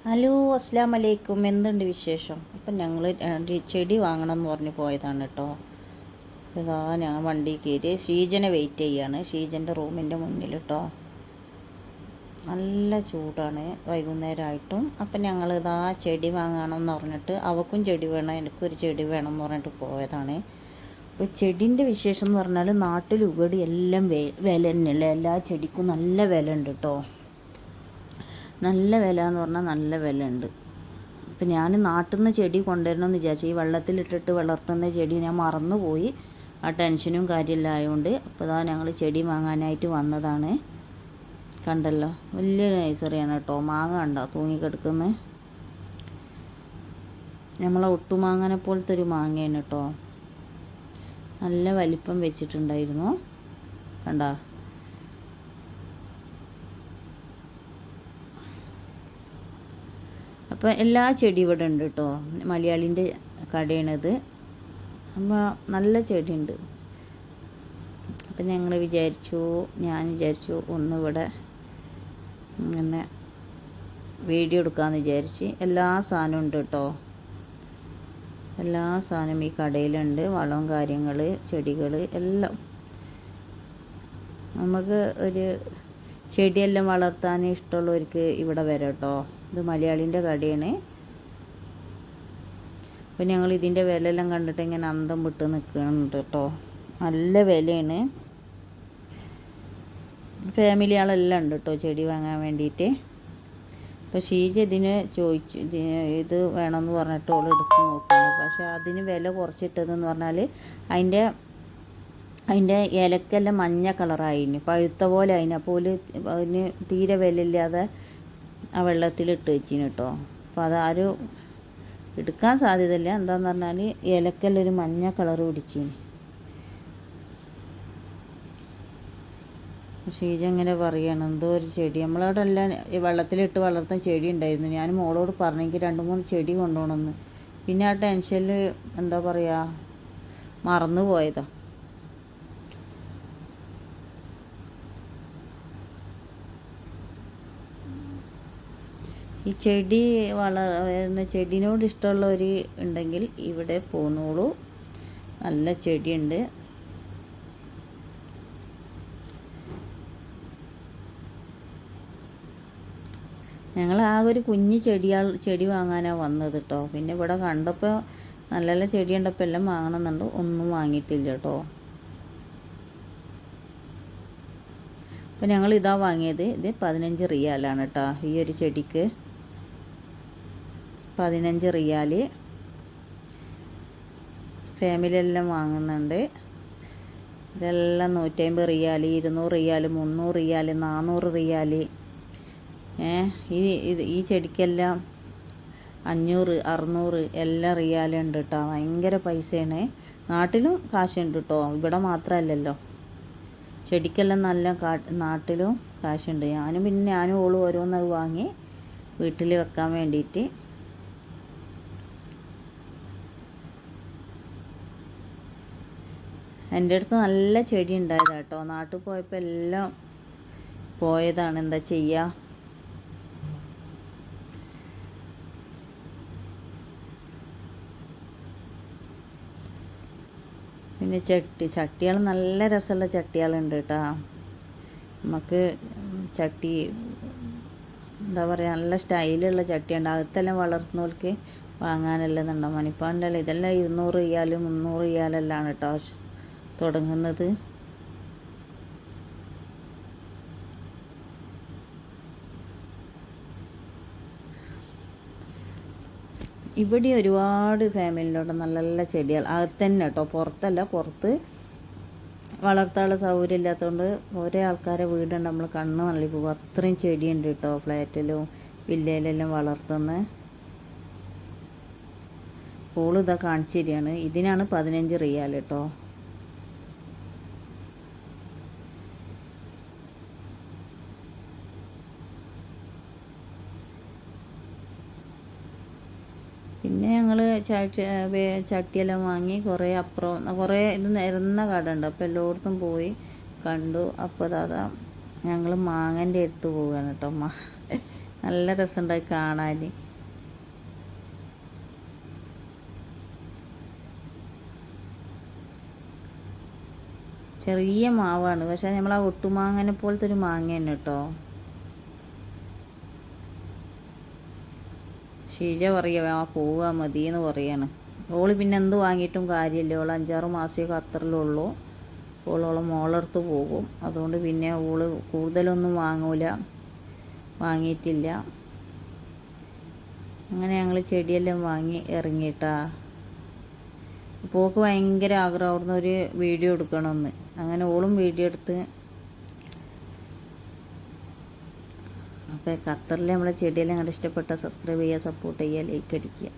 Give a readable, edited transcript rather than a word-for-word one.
Hello അസ്സാം വലൈക്കും. എന്തുണ്ട് വിശേഷം? അപ്പം ഞങ്ങൾ ചെടി വാങ്ങണം എന്ന് പറഞ്ഞ് പോയതാണ് കേട്ടോ. ഇതാ ഞാൻ വണ്ടി കയറി ഷീജനെ വെയിറ്റ് ചെയ്യാണ്, ഷീജൻ്റെ റൂമിൻ്റെ മുന്നിൽ കേട്ടോ. നല്ല ചൂടാണ് വൈകുന്നേരമായിട്ടും. അപ്പം ഞങ്ങൾ ഇതാ ചെടി വാങ്ങണമെന്ന് പറഞ്ഞിട്ട് അവൾക്കും ചെടി വേണം എനിക്കൊരു ചെടി വേണം എന്ന് പറഞ്ഞിട്ട് പോയതാണ്. അപ്പോൾ ചെടീൻ്റെ വിശേഷം എന്ന് പറഞ്ഞാൽ നാട്ടിൽ ഇവിടെ എല്ലാം വില തന്നെയല്ലേ, എല്ലാ ചെടിക്കും നല്ല വില ഉണ്ട് കേട്ടോ. നല്ല വില എന്ന് പറഞ്ഞാൽ നല്ല വില ഉണ്ട്. ഇപ്പം ഞാൻ നാട്ടിൽ നിന്ന് ചെടി കൊണ്ടുവരണമെന്ന് വിചാരിച്ചു. ഈ വെള്ളത്തിലിട്ടിട്ട് വളർത്തുന്ന ചെടി ഞാൻ മറന്നുപോയി, ആ ടെൻഷനും കാര്യമെല്ലാം ആയതുകൊണ്ട്. അപ്പോൾ ഇതാ ഞങ്ങൾ ചെടി വാങ്ങാനായിട്ട് വന്നതാണ്. കണ്ടല്ലോ, വലിയ നഴ്സറിയാണ് കേട്ടോ. മാങ്ങ കണ്ടോ തൂങ്ങിക്കിടക്കുന്നത്? നമ്മളെ ഒട്ടുമാങ്ങനെ പോലത്തെ ഒരു മാങ്ങയാണ് കേട്ടോ. നല്ല വലിപ്പം വെച്ചിട്ടുണ്ടായിരുന്നു, കണ്ടോ? അപ്പോൾ എല്ലാ ചെടി ഇവിടെ ഉണ്ട് കേട്ടോ. മലയാളിൻ്റെ കടയാണിത്. അപ്പോൾ നല്ല ചെടിയുണ്ട്. അപ്പം ഞാൻ വിചാരിച്ചു ഒന്നിവിടെ ഇങ്ങനെ വീഡിയോ എടുക്കാമെന്ന് വിചാരിച്ച്. എല്ലാ സാധനവും ഉണ്ട് കേട്ടോ. എല്ലാ സാധനവും ഈ കടയിലുണ്ട്. വളവും കാര്യങ്ങൾ, ചെടികൾ എല്ലാം. നമുക്ക് ഒരു ചെടിയെല്ലാം വളർത്താൻ ഇഷ്ടമുള്ളവർക്ക് ഇവിടെ വരാം കേട്ടോ. ഇത് മലയാളിൻ്റെ കടയാണ്. അപ്പോൾ ഞങ്ങൾ ഇതിൻ്റെ വിലയെല്ലാം കണ്ടിട്ട് ഇങ്ങനെ അന്തം വിട്ട് നിൽക്കുന്നുണ്ട് കേട്ടോ. നല്ല വിലയാണ്. ഫാമിലി ആളെല്ലാം ഉണ്ട് കേട്ടോ ചെടി വാങ്ങാൻ വേണ്ടിയിട്ട്. അപ്പോൾ ഷീജ ചോദിച്ചു, ഇത് വേണമെന്ന് പറഞ്ഞിട്ട് ഓൾ എടുത്ത് നോക്കുന്നു. പക്ഷേ അതിന് വില കുറച്ചിട്ടതെന്ന് പറഞ്ഞാൽ അതിൻ്റെ ഇലക്കെല്ലാം മഞ്ഞ കളറായിന്, പഴുത്ത പോലെ അതിന്. അപ്പോൾ അതിന് തീരെ വിലയില്ലാതെ ആ വെള്ളത്തിലിട്ട് വെച്ചിന് കേട്ടോ. അപ്പോൾ അതാരും എടുക്കാൻ സാധ്യതയില്ല. എന്താന്ന് പറഞ്ഞാൽ ഇലക്കെല്ലാം ഒരു മഞ്ഞ കളർ പിടിച്ചിന്. ഷീജ ഇങ്ങനെ പറയണം, എന്തോ ഒരു ചെടി നമ്മളവിടെ എല്ലാം വെള്ളത്തിലിട്ട് വളർത്തുന്ന ചെടി ഉണ്ടായിരുന്നു. ഞാൻ മോളോട് പറഞ്ഞെങ്കിൽ 2-3 ചെടി കൊണ്ടുപോകണമെന്ന്. പിന്നെ ആ ടെൻഷനിൽ എന്താ പറയുക, മറന്നു പോയതാ. ഈ ചെടിനോട് ഇഷ്ടമുള്ളവർ ഉണ്ടെങ്കിൽ ഇവിടെ പോന്നോളൂ. നല്ല ചെടിയുണ്ട്. ഞങ്ങൾ ആ ഒരു കുഞ്ഞ് ചെടി വാങ്ങാനാണ് വന്നത് കേട്ടോ. പിന്നെ ഇവിടെ കണ്ടപ്പോൾ നല്ല നല്ല ചെടി കണ്ടപ്പോൾ എല്ലാം വാങ്ങണമെന്നുണ്ട്. ഒന്നും വാങ്ങിയിട്ടില്ല കേട്ടോ. അപ്പോൾ ഞങ്ങൾ ഇതാ വാങ്ങിയത്. ഇത് 15 റിയാലാണ് കേട്ടോ. ഈ ഒരു ചെടിക്ക് 15 റിയാൽ. ഫാമിലി എല്ലാം വാങ്ങുന്നുണ്ട്. ഇതെല്ലാം 150 റിയാൽ, 200 റിയാൽ, 300 റിയാൽ, 400 റിയാൽ. ഈ ചെടിക്കെല്ലാം 500, 600 എല്ലാം റിയാലുണ്ട് കേട്ടോ. ഭയങ്കര പൈസയാണ്. നാട്ടിലും കാശുണ്ട് കേട്ടോ, ഇവിടെ മാത്രമല്ലല്ലോ. ചെടിക്കെല്ലാം നല്ല നാട്ടിലും കാശുണ്ട്. ഞാനും ഓളും ഓരോന്നത് വാങ്ങി വീട്ടിൽ വെക്കാൻ വേണ്ടിയിട്ട്. എൻ്റെ അടുത്ത് നല്ല ചെടി ഉണ്ടായതാണ് കേട്ടോ. നാട്ടിൽ പോയപ്പോൾ എല്ലാം പോയതാണ്, എന്താ ചെയ്യുക. പിന്നെ ചട്ടികൾ നല്ല രസമുള്ള ചട്ടികളുണ്ട് കേട്ടോ. നമുക്ക് ചട്ടി എന്താ പറയുക, നല്ല സ്റ്റൈലുള്ള ചട്ടിയുണ്ട്. അകത്തെല്ലാം വളർത്തുന്നവർക്ക് വാങ്ങാനല്ലെന്നുണ്ടോ. മണിപ്പാലിൻ്റെ ഇതെല്ലാം 200 റിയാൽ, 300 റിയാലെല്ലാം കേട്ടോ തുടങ്ങുന്നത്. ഇവിടെ ഒരുപാട് ഫാമിലിയിലോട്ട് നല്ല നല്ല ചെടികൾ അകത്ത് തന്നെ കേട്ടോ, പുറത്തല്ല. പുറത്ത് വളർത്താനുള്ള സൗകര്യം ഇല്ലാത്തതുകൊണ്ട് ഓരോ ആൾക്കാരെ വീടുണ്ട്, നമ്മൾ കണ്ണ് നള്ളി പോകും. അത്രയും ചെടിയുണ്ട് കേട്ടോ ഫ്ലാറ്റിലും വില്ലയിലെല്ലാം വളർത്തുന്നത്. പൂള് ഇതാ കാണിച്ചു തരികയാണ്. ഇതിനാണ് 15 റിയാൽ കേട്ടോ. പിന്നെ ഞങ്ങൾ ചട്ടിയെല്ലാം വാങ്ങി കുറേ ഇത് നിരന്ന കട ഉണ്ട്. അപ്പോൾ എല്ലായിടത്തും പോയി കണ്ടു. അപ്പോൾ ഞങ്ങൾ മാങ്ങൻ്റെ അടുത്ത് പോവുകയാണ് കേട്ടോ. നല്ല രസമുണ്ടായി കാണാൻ. ചെറിയ മാവാണ്, പക്ഷെ നമ്മൾ ആ ഒട്ടുമാങ്ങനെ പോലത്തെ ഒരു മാങ്ങ തന്നെ കേട്ടോ. ഷീജ പറയുക ആ പോവുക മതിയെന്ന് പറയാണ്. ഓള് പിന്നെ എന്ത് വാങ്ങിയിട്ടും കാര്യമില്ല. ഓൾ 5-6 മാസമേ ഖത്തറിലുള്ളൂ. ഓളോളെ മോളടുത്ത് പോകും. അതുകൊണ്ട് പിന്നെ ഓള് കൂടുതലൊന്നും വാങ്ങിയിട്ടില്ല. അങ്ങനെ ഞങ്ങൾ ചെടിയെല്ലാം വാങ്ങി ഇറങ്ങിയിട്ടാ. പോക്ക് ഭയങ്കര ആഗ്രഹം അവിടുന്ന് ഒരു വീഡിയോ എടുക്കണമെന്ന്. അങ്ങനെ ഓളും വീഡിയോ എടുത്ത്. അപ്പോൾ ഖത്തറിൽ നമ്മളെ ചെടിയെല്ലാം കണ്ട് ഇഷ്ടപ്പെട്ട സബ്സ്ക്രൈബ് ചെയ്യുക, സപ്പോർട്ട് ചെയ്യുക, ലൈക്ക് അടിക്കുക.